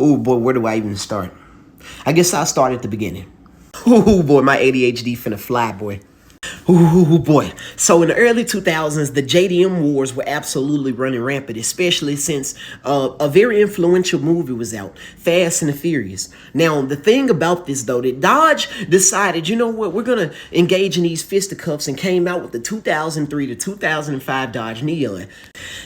Oh boy, where do I even start? I guess I'll start at the beginning. Oh boy, my ADHD finna fly, boy. Ooh boy. So in the early 2000s, the JDM wars were absolutely running rampant, especially since a very influential movie was out, Fast and the Furious. Now, the thing about this, though, that Dodge decided, you know what, we're going to engage in these fisticuffs and came out with the 2003 to 2005 Dodge Neon.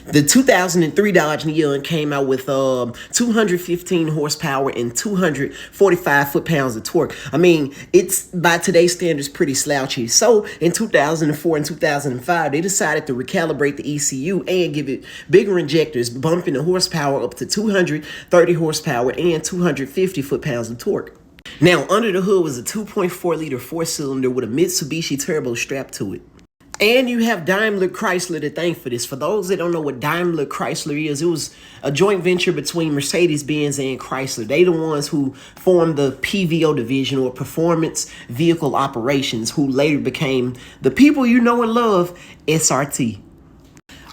The 2003 Dodge Neon came out with 215 horsepower and 245 foot-pounds of torque. I mean, it's, by today's standards, pretty slouchy. So in 2004 and 2005, they decided to recalibrate the ECU and give it bigger injectors, bumping the horsepower up to 230 horsepower and 250 foot-pounds of torque. Now, under the hood was a 2.4 liter four-cylinder with a Mitsubishi turbo strapped to it. And you have Daimler Chrysler to thank for this. For those that don't know what Daimler Chrysler is, it was a joint venture between Mercedes-Benz and Chrysler. They the ones who formed the PVO division, or Performance Vehicle Operations, who later became the people you know and love, SRT.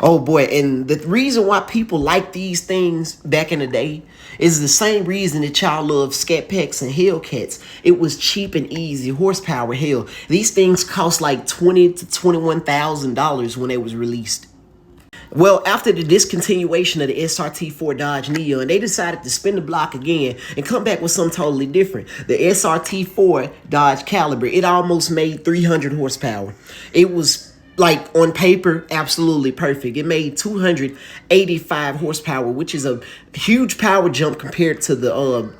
Oh boy, and the reason why people like these things back in the day is the same reason that y'all love Scat Packs and Hellcats. It was cheap and easy horsepower. Hell, these things cost like $20,000 to $21,000 when they was released. Well, after the discontinuation of the SRT4 Dodge Neon, they decided to spin the block again and come back with something totally different. The SRT4 Dodge Caliber, it almost made 300 horsepower. It was, like, on paper, absolutely perfect. It made 285 horsepower, which is a huge power jump compared to the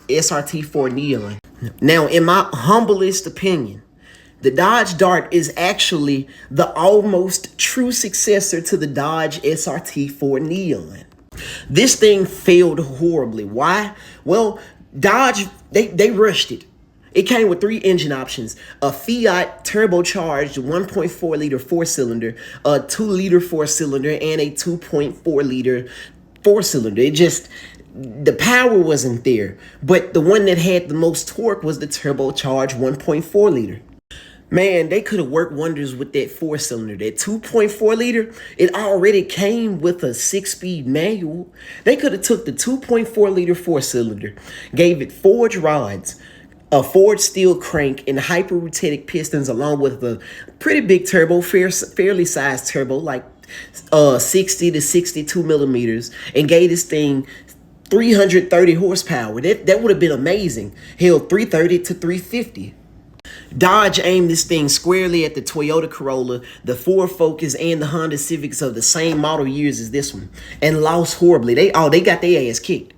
SRT4 Neon. Now, in my humblest opinion, the Dodge Dart is actually the almost true successor to the Dodge SRT4 Neon. This thing failed horribly. Why? Well, Dodge, they rushed it. It came with 3 engine options: a Fiat turbocharged 1.4 liter four-cylinder, a 2 liter four-cylinder, and a 2.4 liter four-cylinder. The power wasn't there, but the one that had the most torque was the turbocharged 1.4 liter. Man, they could have worked wonders with that four-cylinder. That 2.4 liter, it already came with a 6-speed manual. They could have took the 2.4 liter four-cylinder, gave it forged rods, a forged steel crank, and hyperretetic pistons, along with a pretty big turbo, fairly sized turbo, like 60 to 62 millimeters, and gave this thing 330 horsepower. That would have been amazing. Hell, 330 to 350. Dodge aimed this thing squarely at the Toyota Corolla, the Ford Focus, and the Honda Civics of the same model years as this one, and lost horribly. They got their ass kicked.